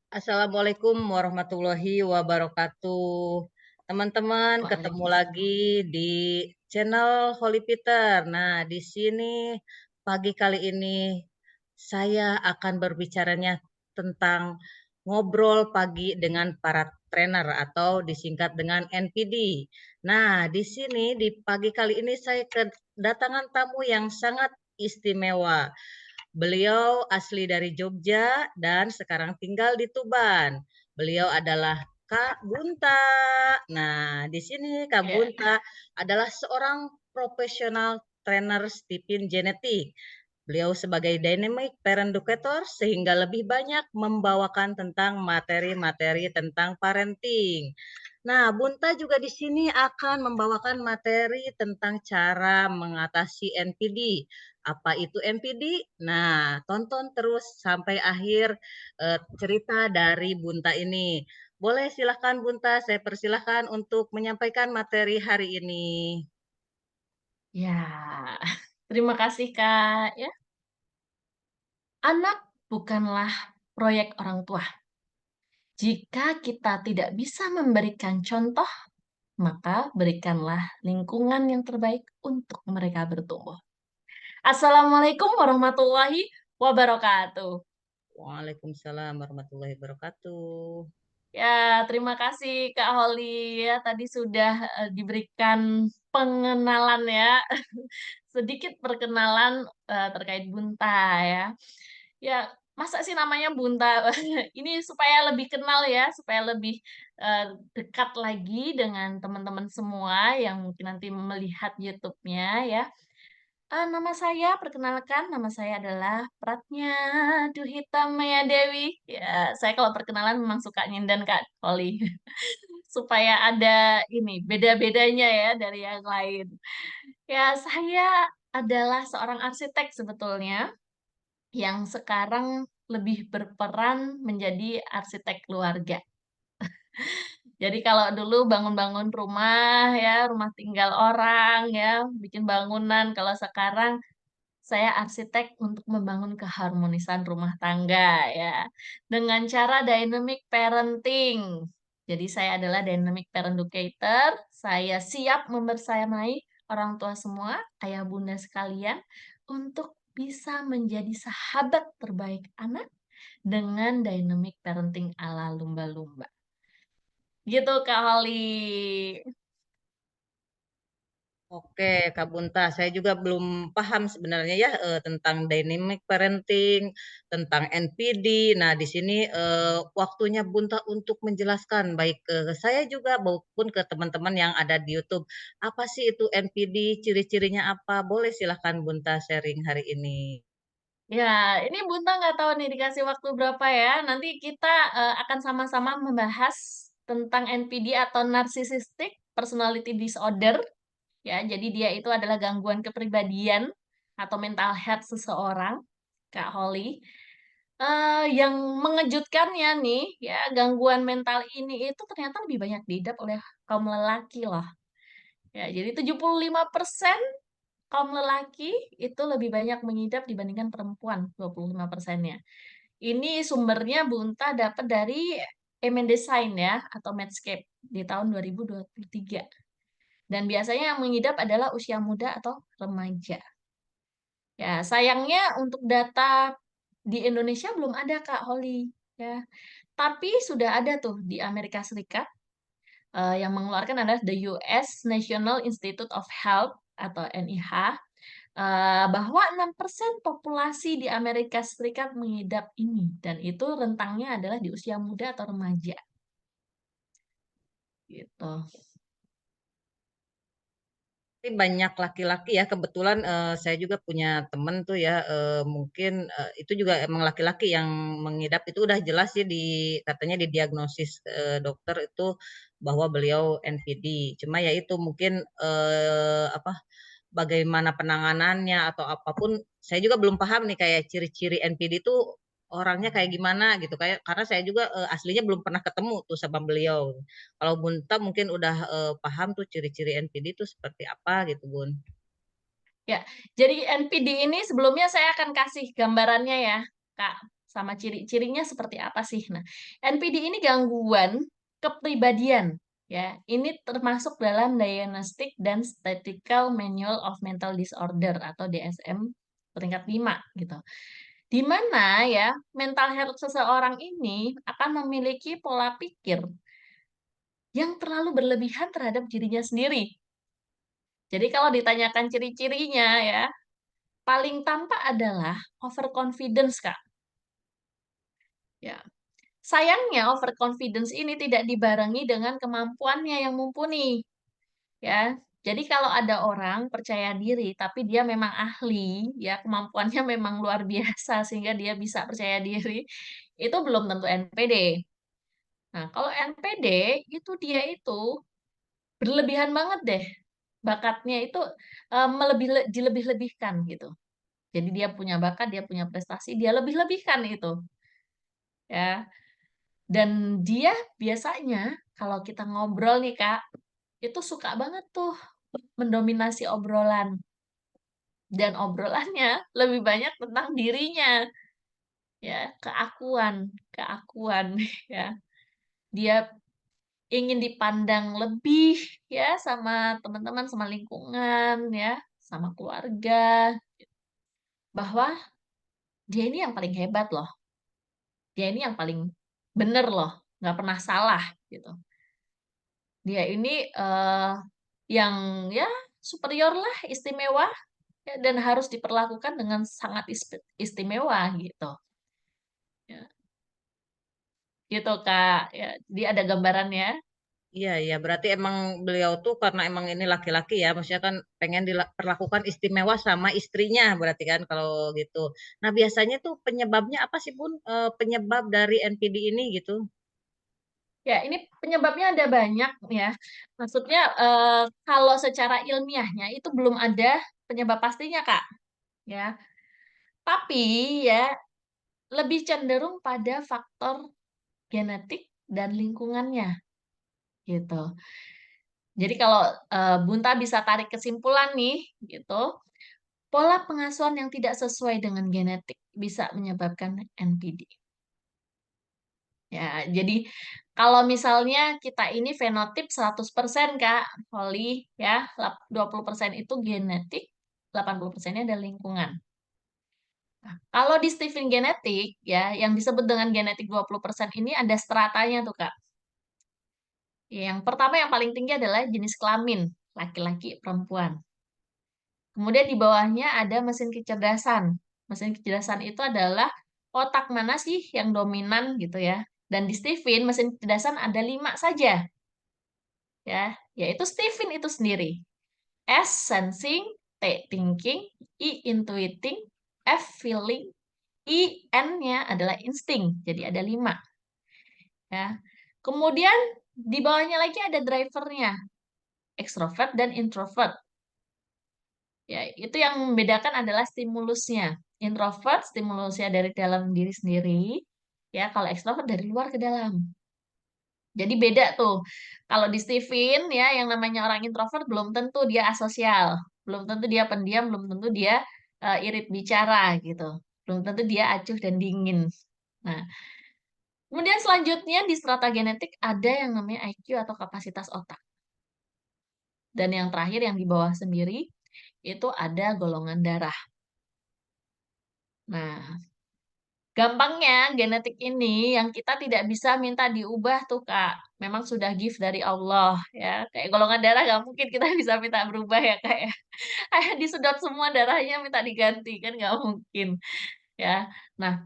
Assalamualaikum warahmatullahi wabarakatuh. Teman-teman, ketemu Waalaikumsalam. lagi di channel Holy Peter. Nah, di sini pagi kali ini saya akan berbicaranya tentang ngobrol pagi dengan para trainer atau disingkat dengan NPD. Nah, di sini di pagi kali ini saya kedatangan tamu yang sangat istimewa. Beliau asli dari Jogja dan sekarang tinggal di Tuban. Beliau adalah Kak Bunta. Nah, di sini Kak Ya, Bunta adalah seorang profesional trainer Stephen genetik. Beliau sebagai dynamic parent educator sehingga lebih banyak membawakan tentang materi-materi tentang parenting. Nah, Bunta juga di sini akan membawakan materi tentang cara mengatasi NPD. Apa itu NPD? Nah, tonton terus sampai akhir cerita dari Bunta ini. Boleh silahkan Bunta, saya persilahkan untuk menyampaikan materi hari ini. ya. Terima kasih, Kak, ya. Anak bukanlah proyek orang tua. Jika kita tidak bisa memberikan contoh, maka berikanlah lingkungan yang terbaik untuk mereka bertumbuh. Assalamualaikum warahmatullahi wabarakatuh. Waalaikumsalam warahmatullahi wabarakatuh. Ya, terima kasih Kak Holi ya, tadi sudah, diberikan pengenalan ya, sedikit perkenalan, terkait Bunta ya. Ya, masa sih namanya Bunta? Ini supaya lebih kenal ya, supaya lebih, dekat lagi dengan teman-teman semua yang mungkin nanti melihat YouTube-nya ya. Nama saya, perkenalkan, nama saya adalah Pratnya Duhita Maya Dewi. Ya, saya kalau perkenalan memang suka nyindan Kak Oli, supaya ada ini, beda-bedanya ya dari yang lain. Ya, saya adalah seorang arsitek sebetulnya, yang sekarang lebih berperan menjadi arsitek keluarga. Jadi kalau dulu bangun-bangun rumah ya, rumah tinggal orang ya, bikin bangunan, kalau sekarang saya arsitek untuk membangun keharmonisan rumah tangga ya, dengan cara dynamic parenting. Jadi saya adalah dynamic parent educator, saya siap membersamai orang tua semua, ayah bunda sekalian, untuk bisa menjadi sahabat terbaik anak dengan dynamic parenting ala lumba-lumba. Gitu Kak Holly. Oke, Kak Bunta, saya juga belum paham sebenarnya ya tentang dynamic parenting, tentang NPD. Nah, di sini waktunya Bunta untuk menjelaskan baik ke saya juga maupun ke teman-teman yang ada di YouTube. Apa sih itu NPD, ciri-cirinya apa? Boleh silahkan Bunta sharing hari ini. Ya, ini Bunta nggak tahu nih dikasih waktu berapa ya. Nanti kita akan sama-sama membahas tentang NPD atau Narcissistic Personality Disorder. Ya, jadi dia itu adalah gangguan kepribadian atau mental health seseorang, Kak Holly. Yang mengejutkannya nih, ya gangguan mental ini itu ternyata lebih banyak diidap oleh kaum lelaki loh. Ya, jadi 75% kaum lelaki itu lebih banyak mengidap dibandingkan perempuan, 25%-nya. Ini sumbernya Bunta dapat dari Design ya, atau Medscape di tahun 2023. Dan biasanya yang mengidap adalah usia muda atau remaja. Ya, sayangnya untuk data di Indonesia belum ada Kak Holly. Ya, tapi sudah ada tuh di Amerika Serikat, yang mengeluarkan adalah the US National Institute of Health atau NIH, bahwa 6% populasi di Amerika Serikat mengidap ini, dan itu rentangnya adalah di usia muda atau remaja, gitu. Tapi banyak laki-laki ya, kebetulan saya juga punya temen tuh ya, mungkin itu juga emang laki-laki yang mengidap itu udah jelas sih katanya didiagnosis dokter itu bahwa beliau NPD. Cuma ya itu mungkin apa bagaimana penanganannya atau apapun saya juga belum paham nih kayak ciri-ciri NPD itu orangnya kayak gimana gitu kayak karena saya juga aslinya belum pernah ketemu tuh sama beliau. Kalau Bunta mungkin udah paham tuh ciri-ciri NPD itu seperti apa gitu Bun. Ya, jadi NPD ini sebelumnya saya akan kasih gambarannya ya, Kak. sama ciri-cirinya seperti apa sih? Nah, NPD ini gangguan kepribadian, ya. Ini termasuk dalam Diagnostic dan Statistical Manual of Mental Disorder atau DSM peringkat 5 gitu. Di mana ya mental health seseorang ini akan memiliki pola pikir yang terlalu berlebihan terhadap dirinya sendiri. Jadi kalau ditanyakan ciri-cirinya ya, paling tampak adalah overconfidence, Kak. Ya. Sayangnya overconfidence ini tidak dibarengi dengan kemampuannya yang mumpuni, ya. Jadi kalau ada orang percaya diri tapi dia memang ahli, ya kemampuannya memang luar biasa sehingga dia bisa percaya diri, itu belum tentu NPD. Nah, kalau NPD itu dia itu berlebihan banget deh. Bakatnya itu dilebih-lebihkan gitu. Jadi dia punya bakat, dia punya prestasi, dia lebih-lebihkan itu, ya. Dan dia biasanya kalau kita ngobrol nih Kak, itu suka banget tuh mendominasi obrolan. Dan obrolannya lebih banyak tentang dirinya, ya, keakuan, ya. Dia ingin dipandang lebih ya sama teman-teman, sama lingkungan, ya, sama keluarga, bahwa dia ini yang paling hebat loh. Dia ini yang paling bener loh, nggak pernah salah gitu. Dia ini yang ya superior lah, istimewa ya, dan harus diperlakukan dengan sangat istimewa gitu. Ya, gitu Kak. Ya, jadi ada gambarannya. Iya, iya. Berarti emang beliau tuh karena emang ini laki-laki ya, maksudnya kan pengen diperlakukan istimewa sama istrinya, berarti kan kalau gitu. Nah, biasanya tuh penyebabnya apa sih, Bun? Penyebab dari NPD ini gitu? Ya, ini penyebabnya ada banyak ya. Maksudnya kalau secara ilmiahnya itu belum ada penyebab pastinya Kak. Ya, tapi ya lebih cenderung pada faktor genetik dan lingkungannya gitu. Jadi kalau Bunta bisa tarik kesimpulan nih gitu, pola pengasuhan yang tidak sesuai dengan genetik bisa menyebabkan NPD. Ya, jadi kalau misalnya kita ini fenotip 100% Kak, Holly, ya, 20% itu genetik, 80%-nya dari lingkungan. Nah, kalau di Stephen genetik, ya, yang disebut dengan genetik 20% ini ada stratanya tuh Kak. Yang pertama yang paling tinggi adalah jenis kelamin, laki-laki, perempuan. Kemudian di bawahnya ada mesin kecerdasan. Mesin kecerdasan itu adalah otak mana sih yang dominan gitu ya. Dan di Stephen mesin kecerdasan ada 5 saja ya, yaitu Stephen itu sendiri. S sensing, T thinking, I intuiting, F feeling, N-nya adalah insting. Jadi ada 5 ya. Kemudian di bawahnya lagi ada drivernya, extrovert dan introvert. Ya, itu yang membedakan adalah stimulusnya. Introvert stimulusnya dari dalam diri sendiri, ya kalau ekstrovert dari luar ke dalam. Jadi beda tuh. Kalau di Steven ya yang namanya orang introvert belum tentu dia asosial, belum tentu dia pendiam, belum tentu dia irit bicara gitu. Belum tentu dia acuh dan dingin. Nah, kemudian selanjutnya di strata genetik ada yang namanya IQ atau kapasitas otak. Dan yang terakhir yang di bawah sendiri itu ada golongan darah. Nah, gampangnya genetik ini yang kita tidak bisa minta diubah tuh Kak. Memang sudah gift dari Allah ya. Kayak golongan darah nggak mungkin kita bisa minta berubah ya Kak ya. Kayak disedot semua darahnya minta diganti kan nggak mungkin ya. Nah,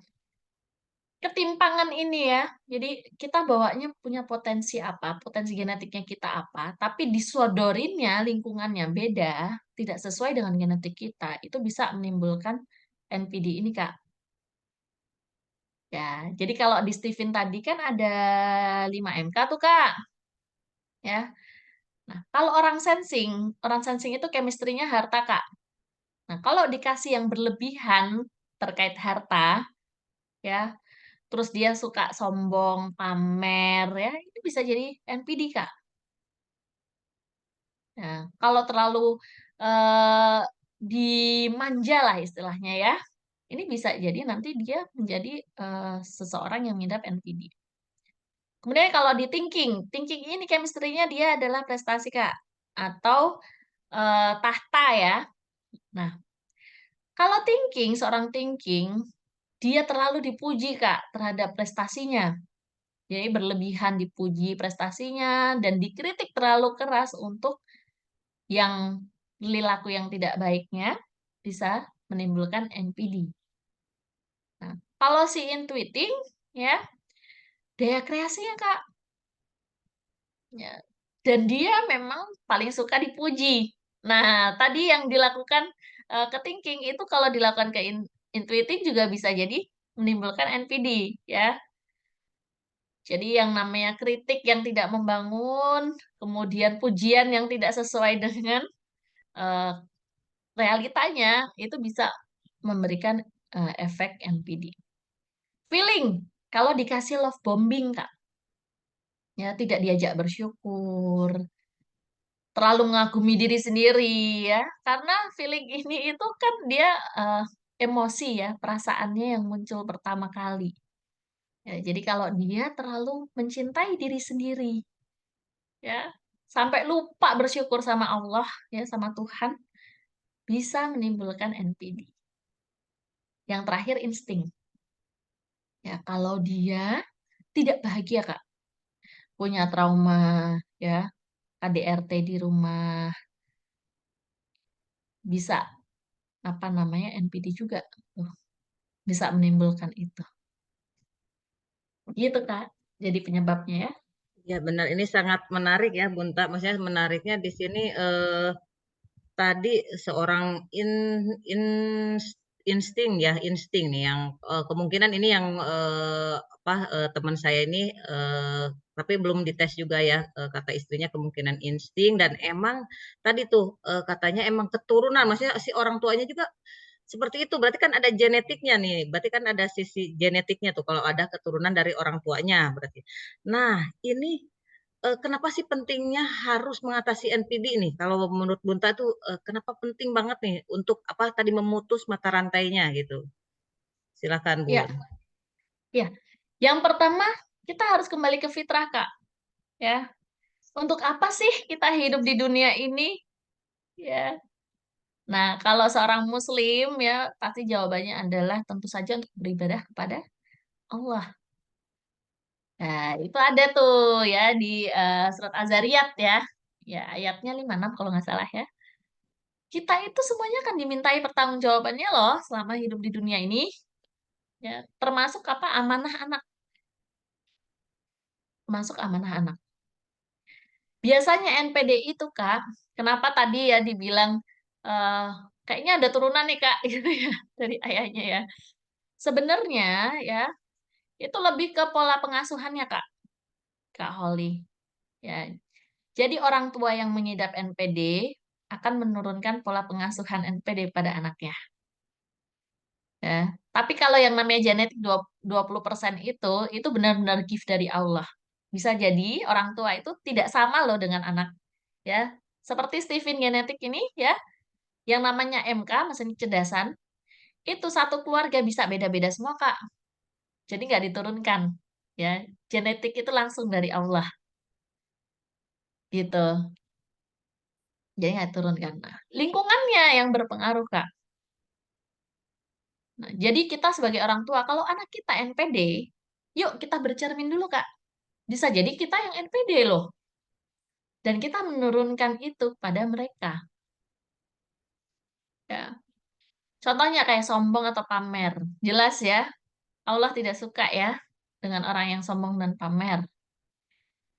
ketimpangan ini ya. Jadi kita bawanya punya potensi apa, potensi genetiknya kita apa, tapi disodorinnya lingkungannya beda, tidak sesuai dengan genetik kita, itu bisa menimbulkan NPD ini Kak. Ya, jadi kalau di Steven tadi kan ada 5 MK tuh, Kak. Ya. Nah, kalau orang sensing itu chemistry-nya harta, Kak. Nah, kalau dikasih yang berlebihan terkait harta, ya, terus dia suka sombong, pamer, ya, itu bisa jadi NPD, Kak. Nah, kalau terlalu eh, dimanja lah istilahnya ya, Ini bisa jadi nanti dia menjadi seseorang yang mengidap NPD. Kemudian kalau di thinking, thinking ini chemistry-nya dia adalah prestasi, Kak, atau tahta ya. Nah, kalau thinking, seorang thinking, dia terlalu dipuji, Kak, terhadap prestasinya. Jadi berlebihan dipuji prestasinya dan dikritik terlalu keras untuk yang perilaku yang tidak baiknya bisa menimbulkan NPD. Nah, kalau si intuiting ya, daya kreasinya, Kak. Ya. Dan dia memang paling suka dipuji. Nah, tadi yang dilakukan ke thinking itu kalau dilakukan ke intuiting juga bisa jadi menimbulkan NPD ya. Jadi yang namanya kritik yang tidak membangun, kemudian pujian yang tidak sesuai dengan eh, realitanya itu bisa memberikan efek NPD. Feeling, kalau dikasih love bombing, Kak, ya tidak diajak bersyukur, terlalu mengagumi diri sendiri ya. Karena feeling ini itu kan dia eh, emosi ya, perasaannya yang muncul pertama kali. Ya, jadi kalau dia terlalu mencintai diri sendiri ya, sampai lupa bersyukur sama Allah ya, sama Tuhan, bisa menimbulkan NPD. Yang terakhir insting. Ya, kalau dia tidak bahagia, Kak, punya trauma ya, KDRT di rumah, bisa apa namanya NPD juga. Tuh, bisa menimbulkan itu. Gitu, Kak. Jadi penyebabnya ya. Ya benar, ini sangat menarik ya Bunta. Maksudnya menariknya di sini tadi seorang in insting ya, insting nih yang kemungkinan ini yang apa teman saya ini tapi belum dites juga ya kata istrinya kemungkinan insting dan emang tadi tuh katanya emang keturunan, maksudnya si orang tuanya juga seperti itu. Berarti kan ada genetiknya nih. Berarti kan ada sisi genetiknya tuh kalau ada keturunan dari orang tuanya berarti. Nah, ini kenapa sih pentingnya harus mengatasi NPD nih? Kalau menurut Bunta tuh kenapa penting banget nih untuk apa tadi memutus mata rantainya gitu? Silakan Ya, Bun. ya. Yang pertama, kita harus kembali ke fitrah, Kak. Ya. Untuk apa sih kita hidup di dunia ini? Ya. Nah, kalau seorang muslim ya, pasti jawabannya adalah tentu saja untuk beribadah kepada Allah. Nah, itu ada tuh ya di surat Az-Zariyat ya. Ya, ayatnya 56 kalau nggak salah ya. Kita itu semuanya akan dimintai pertanggungjawabannya loh selama hidup di dunia ini. Ya, termasuk apa amanah anak, termasuk amanah anak. Biasanya NPD itu Kak, kenapa tadi ya dibilang eh kayaknya ada turunan nih Kak gitu ya dari ayahnya ya. Sebenarnya ya itu lebih ke pola pengasuhannya Kak Holly. Ya, jadi orang tua yang mengidap NPD akan menurunkan pola pengasuhan NPD pada anaknya. Ya. Tapi kalau yang namanya genetik 20% itu benar-benar gift dari Allah. Bisa jadi orang tua itu tidak sama loh dengan anak. Ya, seperti Steven genetik ini ya, yang namanya MK, mesin kecerdasan, itu satu keluarga bisa beda-beda semua, Kak. Jadi nggak diturunkan. Ya, genetik itu langsung dari Allah. Gitu. Jadi nggak diturunkan. Nah, lingkungannya yang berpengaruh, Kak. Nah, jadi kita sebagai orang tua, kalau anak kita NPD, yuk kita bercermin dulu, Kak. Bisa jadi kita yang NPD loh. Dan kita menurunkan itu pada mereka. Ya. Contohnya kayak sombong atau pamer. Jelas ya, Allah tidak suka ya dengan orang yang sombong dan pamer.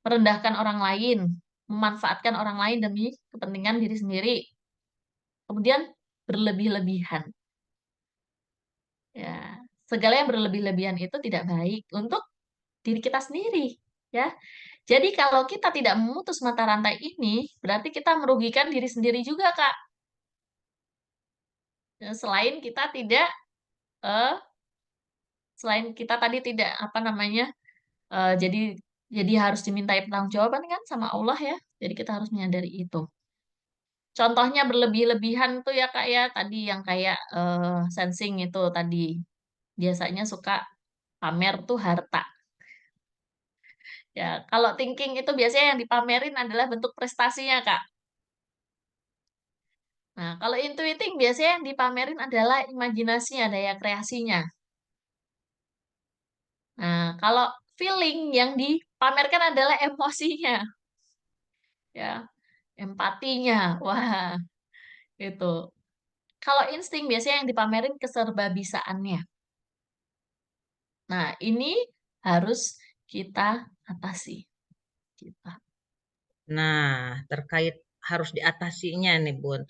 Merendahkan orang lain, memanfaatkan orang lain demi kepentingan diri sendiri. Kemudian berlebih-lebihan. Ya, segala yang berlebih-lebihan itu tidak baik untuk diri kita sendiri. Ya, jadi kalau kita tidak memutus mata rantai ini, berarti kita merugikan diri sendiri juga, Kak. Ya, eh, selain kita tadi tidak apa namanya, jadi harus dimintai pertanggungjawaban kan sama Allah ya. Jadi kita harus menyadari itu. Contohnya berlebih-lebihan tuh ya Kak ya, tadi yang kayak sensing itu tadi. Biasanya suka pamer tuh harta. Ya, kalau thinking itu biasanya yang dipamerin adalah bentuk prestasinya Kak. Nah, kalau intuiting biasanya yang dipamerin adalah imajinasinya, daya kreasinya. Nah, kalau feeling yang dipamerkan adalah emosinya, ya, empatinya. Wah, itu. Kalau insting biasanya yang dipamerin keserbabisaannya. Nah, ini harus kita atasi. Kita. Nah, terkait harus diatasinya nih, Bun.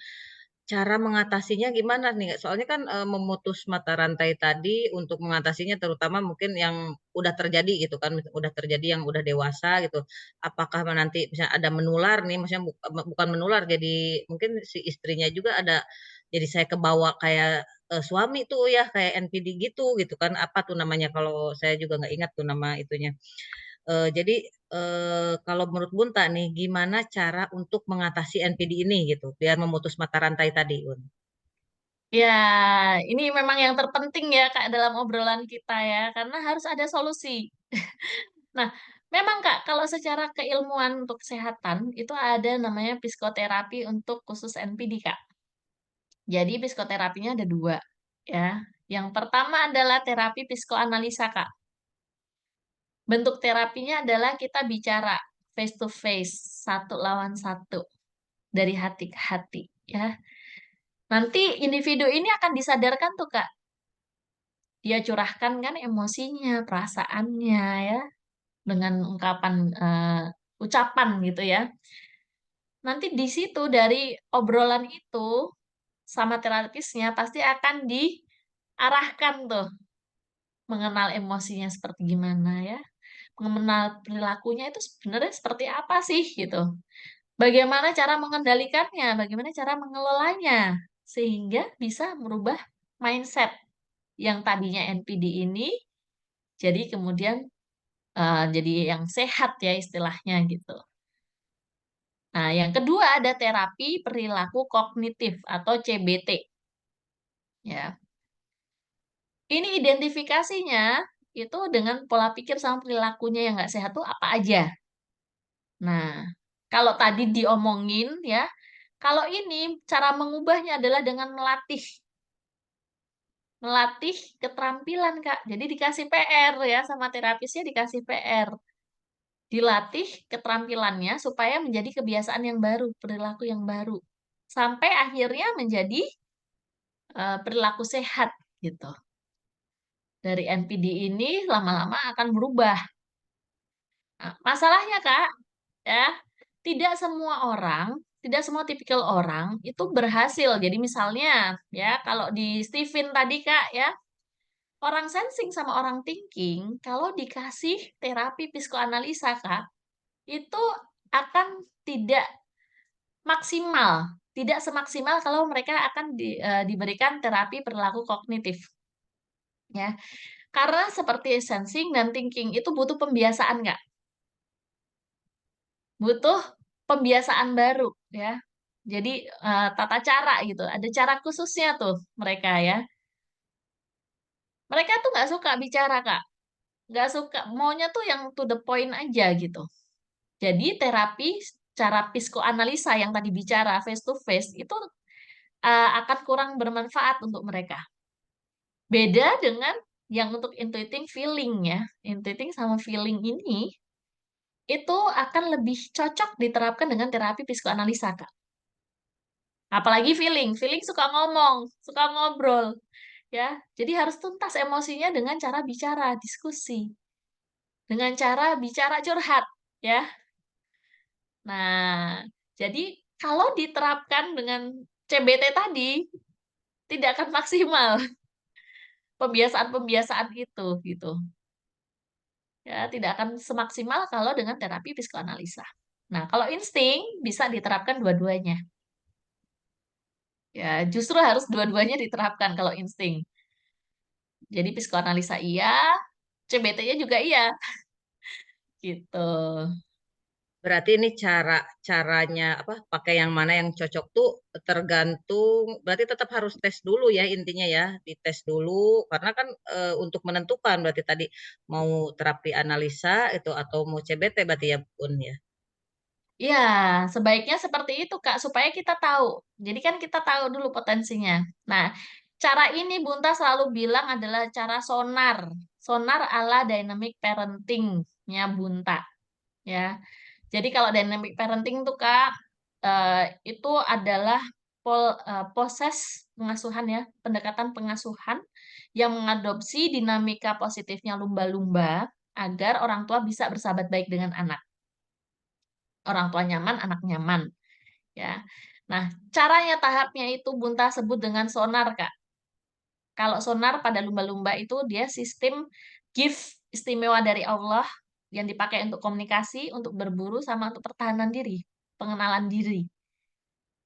Cara mengatasinya gimana nih? Soalnya kan memutus mata rantai tadi untuk mengatasinya terutama mungkin yang udah terjadi gitu kan, udah terjadi yang udah dewasa gitu. Apakah nanti misalnya ada menular nih, maksudnya bukan menular, jadi mungkin si istrinya juga ada, jadi saya kebawa kayak suami tuh ya kayak NPD gitu kan. Apa tuh namanya kalau saya juga nggak ingat tuh nama itunya. Jadi kalau menurut Bunta nih, gimana cara untuk mengatasi NPD ini gitu, biar memutus mata rantai tadi, Un? Ya, ini memang yang terpenting ya Kak dalam obrolan kita ya, karena harus ada solusi. Nah, memang Kak, kalau secara keilmuan untuk kesehatan itu ada namanya psikoterapi untuk khusus NPD Kak. Jadi psikoterapinya ada dua ya. Yang pertama adalah terapi psikoanalisa Kak. Bentuk terapinya adalah kita bicara face to face, satu lawan satu, dari hati ke hati ya. Nanti individu ini akan disadarkan tuh Kak. Dia curahkan kan emosinya, perasaannya ya, dengan ungkapan ucapan gitu ya. Nanti di situ dari obrolan itu sama terapisnya pasti akan diarahkan tuh mengenal emosinya seperti gimana ya, mengenal perilakunya itu sebenarnya seperti apa sih gitu. Bagaimana cara mengendalikannya, bagaimana cara mengelolanya sehingga bisa merubah mindset yang tadinya NPD ini jadi kemudian jadi yang sehat ya istilahnya gitu. Nah, yang kedua ada terapi perilaku kognitif atau CBT. Ya, ini identifikasinya itu dengan pola pikir sama perilakunya yang nggak sehat tuh apa aja. Nah, kalau tadi diomongin ya, kalau ini cara mengubahnya adalah dengan melatih. Melatih keterampilan, Kak. Jadi dikasih PR ya sama terapisnya dikasih PR. Dilatih keterampilannya supaya menjadi kebiasaan yang baru, perilaku yang baru. Sampai akhirnya menjadi perilaku sehat gitu. Dari NPD ini lama-lama akan berubah. Nah, masalahnya Kak, ya, tidak semua orang, tidak semua tipikal orang itu berhasil. Jadi misalnya, ya, kalau di Steven tadi Kak, ya, orang sensing sama orang thinking, kalau dikasih terapi psikoanalisa Kak, itu akan tidak maksimal, tidak semaksimal kalau mereka akan diberikan terapi perilaku kognitif. Ya, karena seperti sensing dan thinking itu butuh pembiasaan, Kak. Butuh pembiasaan baru, ya. Jadi tata cara gitu, ada cara khususnya tuh mereka ya. Mereka tuh nggak suka bicara, Kak. Nggak suka, maunya tuh yang to the point aja gitu. Jadi terapi cara psikoanalisa yang tadi bicara face to face itu akan kurang bermanfaat untuk mereka. Beda dengan yang untuk intuiting feeling ya. Intuiting sama feeling ini itu akan lebih cocok diterapkan dengan terapi psikoanalisa, Kak. Apalagi feeling, feeling suka ngomong, suka ngobrol, ya. Jadi harus tuntas emosinya dengan cara bicara, diskusi, dengan cara bicara curhat, ya. Nah, jadi kalau diterapkan dengan CBT tadi tidak akan maksimal pembiasaan-pembiasaan itu gitu. Ya, tidak akan semaksimal kalau dengan terapi psikoanalisa. Nah, kalau insting bisa diterapkan dua-duanya. Ya, justru harus dua-duanya diterapkan kalau insting. Jadi psikoanalisa iya, CBT-nya juga iya, gitu. Berarti ini caranya apa, pakai yang mana yang cocok tuh tergantung berarti tetap harus tes dulu ya intinya ya, dites dulu karena kan, untuk menentukan berarti tadi mau terapi analisa itu atau mau CBT berarti ya, Bun, ya? Iya, sebaiknya seperti itu, Kak, supaya kita tahu. Jadi kan kita tahu dulu potensinya. Nah, cara ini Bunta selalu bilang adalah cara sonar. Sonar ala dynamic parenting-nya Bunta, ya. Jadi kalau dynamic parenting tuh, Kak, itu adalah proses pengasuhan ya, pendekatan pengasuhan yang mengadopsi dinamika positifnya lumba-lumba agar orang tua bisa bersahabat baik dengan anak. Orang tua nyaman, anak nyaman. Ya. Nah, caranya tahapnya itu Bunta sebut dengan sonar, Kak. Kalau sonar pada lumba-lumba itu dia sistem gift istimewa dari Allah yang dipakai untuk komunikasi, untuk berburu, sama untuk pertahanan diri, pengenalan diri.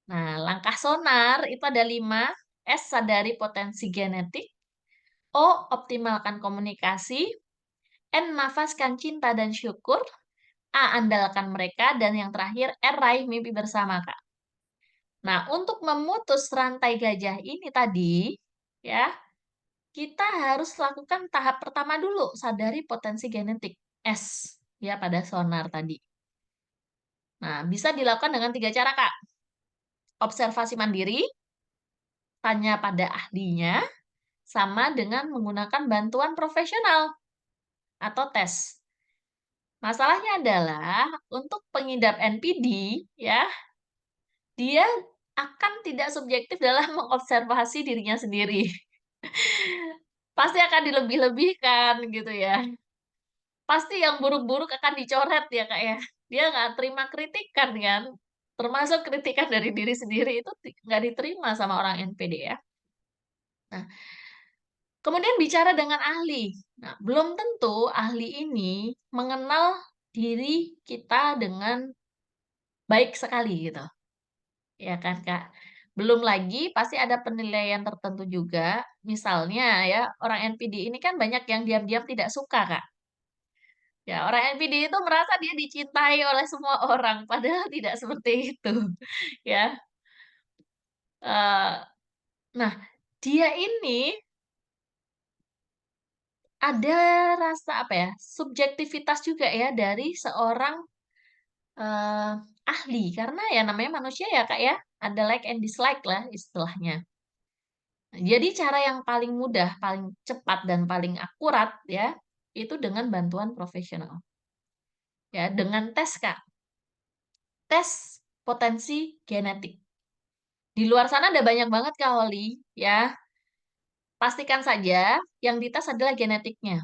Nah, langkah sonar itu ada 5. S, sadari potensi genetik. O, optimalkan komunikasi. N, nafaskan cinta dan syukur. A, andalkan mereka. Dan yang terakhir, R, raih mimpi bersama, Kak. Nah, untuk memutus rantai gajah ini tadi, ya, kita harus lakukan tahap pertama dulu, sadari potensi genetik S, ya, pada sonar tadi. Nah, bisa dilakukan dengan 3 cara, Kak. Observasi mandiri, tanya pada ahlinya, sama dengan menggunakan bantuan profesional atau tes. Masalahnya adalah untuk pengidap NPD, ya, dia akan tidak subjektif dalam mengobservasi dirinya sendiri. Pasti akan dilebih-lebihkan gitu ya. Pasti yang buruk-buruk akan dicoret ya, Kak, ya. Dia nggak terima kritikan kan. Termasuk kritikan dari diri sendiri itu nggak diterima sama orang NPD ya. Nah, kemudian bicara dengan ahli. Nah, belum tentu ahli ini mengenal diri kita dengan baik sekali gitu. Ya kan, Kak? Belum lagi pasti ada penilaian tertentu juga. Misalnya ya, orang NPD ini kan banyak yang diam-diam tidak suka, Kak. Ya, orang NPD itu merasa dia dicintai oleh semua orang, padahal tidak seperti itu, ya. Eee, nah, dia ini ada rasa, apa ya, subjektivitas juga ya dari seorang, eee, ahli, karena ya namanya manusia ya, Kak, ya, ada like and dislike lah istilahnya. Nah, jadi cara yang paling mudah, paling cepat, dan paling akurat ya, itu dengan bantuan profesional. Ya, dengan tes, Kak. Tes potensi genetik. Di luar sana ada banyak banget Kak Holi, ya. Pastikan saja yang dites adalah genetiknya.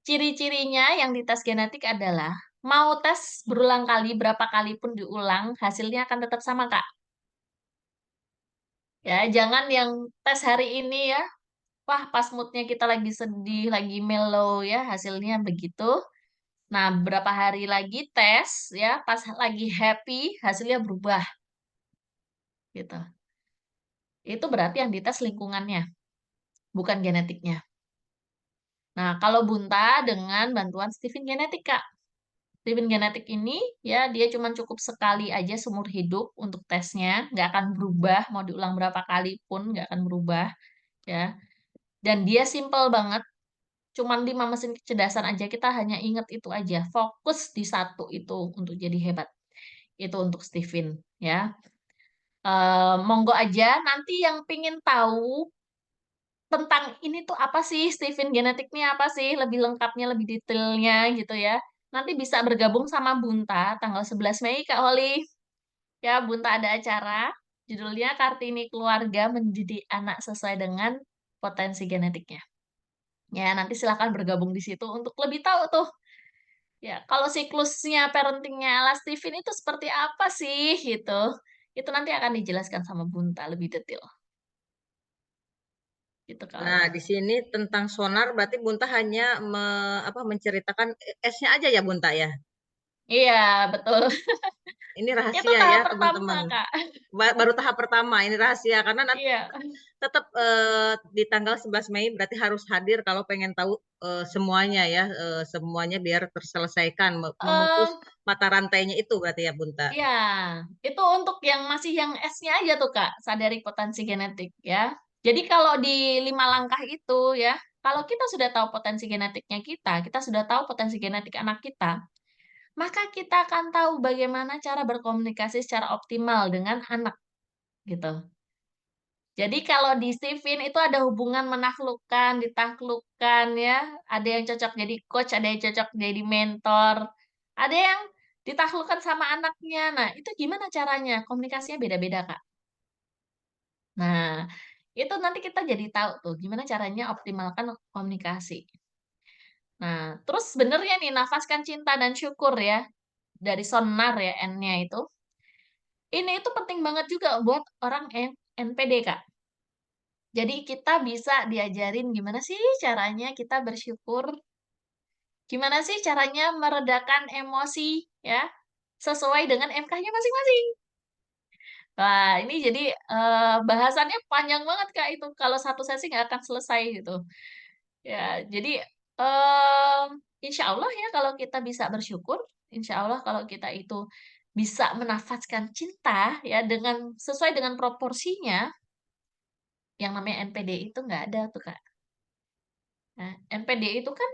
Ciri-cirinya yang dites genetik adalah mau tes berulang kali, berapa kali pun diulang, hasilnya akan tetap sama, Kak. Ya, jangan yang tes hari ini ya, wah pas moodnya kita lagi sedih, lagi mellow ya, hasilnya begitu. Nah, berapa hari lagi tes ya, pas lagi happy, hasilnya berubah gitu. Itu berarti yang dites lingkungannya, bukan genetiknya. Nah, kalau Bunta dengan bantuan Stephen Genetik, Kak. Stephen Genetik ini, ya, dia cuma cukup sekali aja seumur hidup untuk tesnya, nggak akan berubah, mau diulang berapa kali pun nggak akan berubah, ya. Dan dia simple banget, cuman 5 mesin kecerdasan aja, kita hanya inget itu aja, fokus di satu itu untuk jadi hebat. Itu untuk Stephen, ya. Monggo aja, nanti yang pingin tahu tentang ini tuh apa sih, Stephen genetiknya apa sih, lebih lengkapnya, lebih detailnya gitu ya. Nanti bisa bergabung sama Bunta tanggal 11 Mei, Kak Holi. Ya, Bunta ada acara, judulnya Kartini Keluarga Mendidik Anak Sesuai dengan Potensi Genetiknya. Ya, nanti silakan bergabung di situ untuk lebih tahu tuh. Ya, kalau siklusnya parentingnya ala Stephen itu seperti apa sih gitu. Itu nanti akan dijelaskan sama Bunta lebih detail. Gitu Kak Nah, Oli. di sini tentang sonar berarti Bunta hanya menceritakan S-nya aja ya, Bunta ya? Iya, betul. Ini Itu rahasia tahap ya pertama, teman-teman. Kak. Baru tahap pertama, ini rahasia karena nanti Iya. tetap di tanggal 11 Mei berarti harus hadir kalau pengen tahu semuanya ya, semuanya biar terselesaikan, memutus Mmm, mata rantainya itu berarti ya Bunta. iya, itu untuk yang masih yang S-nya aja tuh, Kak, sadari potensi genetik ya. Jadi kalau di 5 langkah itu ya, kalau kita sudah tahu potensi genetiknya kita sudah tahu potensi genetik anak kita, maka kita akan tahu bagaimana cara berkomunikasi secara optimal dengan anak, gitu. Jadi kalau di Stivin itu ada hubungan menaklukkan, ditaklukkan ya, ada yang cocok jadi coach, ada yang cocok jadi mentor, ada yang ditaklukkan sama anaknya. Nah, itu gimana caranya? Komunikasinya beda-beda, Kak. Nah, itu nanti kita jadi tahu tuh gimana caranya optimalkan komunikasi. Nah, terus sebenarnya nih nafaskan cinta dan syukur ya, dari Sonar ya N-nya itu, ini itu penting banget juga buat orang NPD, Kak. Jadi kita bisa diajarin gimana sih caranya kita bersyukur, gimana sih caranya meredakan emosi ya, sesuai dengan MK-nya masing-masing. Wah, ini jadi, bahasannya panjang banget, Kak, itu, kalau satu sesi nggak akan selesai gitu. Ya, jadi, insya Allah ya kalau kita bisa bersyukur, insya Allah kalau kita itu bisa menafaskan cinta ya dengan sesuai dengan proporsinya, yang namanya NPD itu nggak ada tuh, Kak. Nah, NPD itu kan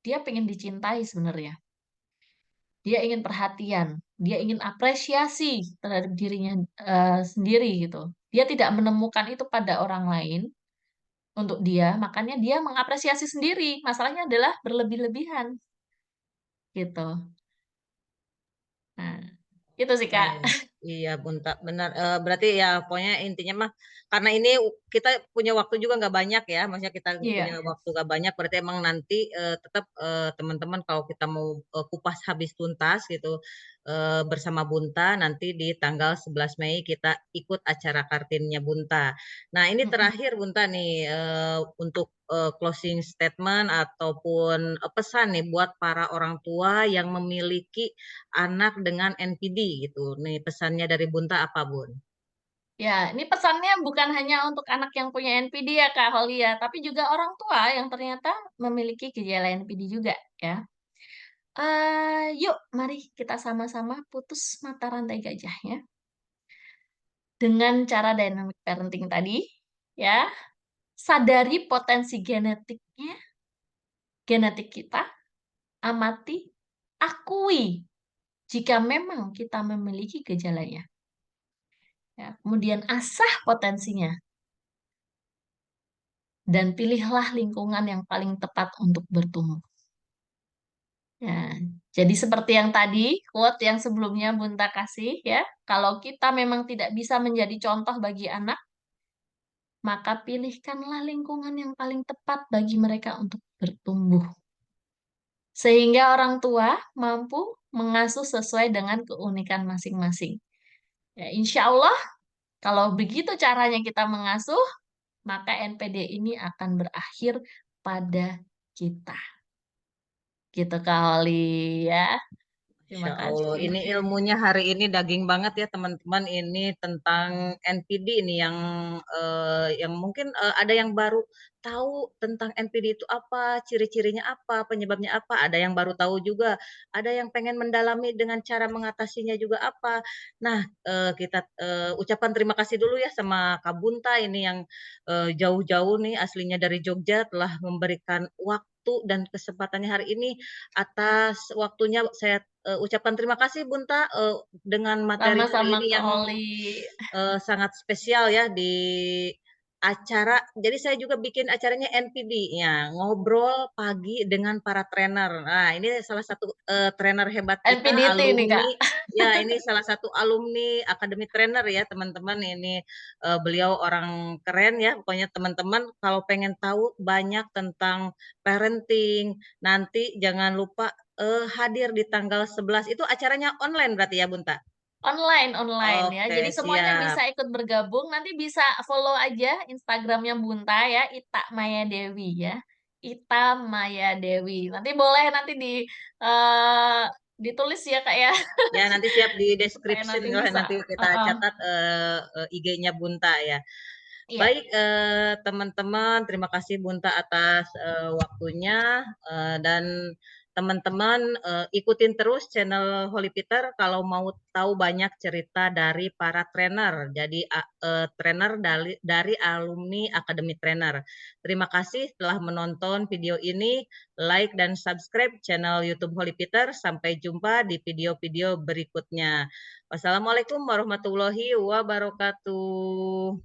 dia pengen dicintai sebenarnya. Dia ingin perhatian, dia ingin apresiasi terhadap dirinya, sendiri gitu. Dia tidak menemukan itu pada orang lain untuk dia, makanya dia mengapresiasi sendiri. Masalahnya adalah berlebih-lebihan, gitu. Nah, itu sih, Kak. Iya, iya Bunta, benar. Berarti ya pokoknya intinya mah karena ini kita punya waktu juga nggak banyak ya, maksudnya kita punya Iya, waktu nggak banyak, berarti emang nanti tetap teman-teman kalau kita mau kupas habis tuntas gitu bersama Bunta nanti di tanggal 11 Mei kita ikut acara Kartinnya Bunta. Nah ini mhm. terakhir Bunta nih untuk closing statement ataupun pesan nih buat para orang tua yang memiliki anak dengan NPD gitu. Nih pesannya dari Bunta apa, Bun? Ya, ini pesannya bukan hanya untuk anak yang punya NPD ya, Kak Holi ya, tapi juga orang tua yang ternyata memiliki gejala NPD juga ya. Yuk mari kita sama-sama putus mata rantai gajahnya dengan cara dynamic parenting tadi, ya. Sadari potensi genetiknya, genetik kita, amati, akui jika memang kita memiliki gejalanya, ya. Kemudian asah potensinya dan pilihlah lingkungan yang paling tepat untuk bertumbuh. Ya, jadi seperti yang tadi, quote yang sebelumnya Bunta kasih ya, kalau kita memang tidak bisa menjadi contoh bagi anak, maka pilihkanlah lingkungan yang paling tepat bagi mereka untuk bertumbuh. Sehingga orang tua mampu mengasuh sesuai dengan keunikan masing-masing. Ya, insya Allah, kalau begitu caranya kita mengasuh, maka NPD ini akan berakhir pada kita. Gitu kali ya. Terima Insya Allah, kasih. ini ilmunya hari ini daging banget ya teman-teman. Ini tentang NPD ini yang mungkin ada yang baru tahu tentang NPD itu apa, ciri-cirinya apa, penyebabnya apa. Ada yang baru tahu juga, ada yang pengen mendalami dengan cara mengatasinya juga apa. Nah, kita ucapan terima kasih dulu ya sama Kak Bunta ini yang jauh-jauh nih aslinya dari Jogja telah memberikan waktu dan kesempatannya hari ini atas waktunya saya ucapkan terima kasih Bunta dengan materi hari Sama-sama ini Kak yang Oli. sangat spesial ya di acara. Jadi saya juga bikin acaranya NPD-nya, ngobrol pagi dengan para trainer. Nah, ini salah satu trainer hebat kita, NPDT nih Kak. alumni. Ya, ini salah satu alumni Akademi Trainer ya, teman-teman. Ini beliau orang keren ya. Pokoknya teman-teman kalau pengen tahu banyak tentang parenting, nanti jangan lupa hadir di tanggal 11 itu acaranya online berarti ya Bunta? Online online ya. Oke, Jadi semuanya siap. bisa ikut bergabung. Nanti bisa follow aja Instagramnya Bunta ya, Ita Maya Dewi ya. Ita Maya Dewi. Nanti boleh nanti di ditulis ya, Kak, ya, Ya nanti siap di supaya description nanti lah, bisa nanti kita heeh, catat, IG-nya Bunta ya. iya. Baik, teman-teman, terima kasih Bunta atas, waktunya, dan teman-teman, ikutin terus channel Holy Peter kalau mau tahu banyak cerita dari para trainer, jadi trainer dari alumni Akademi Trainer. Terima kasih telah menonton video ini, like dan subscribe channel YouTube Holy Peter. Sampai jumpa di video-video berikutnya. Wassalamualaikum warahmatullahi wabarakatuh.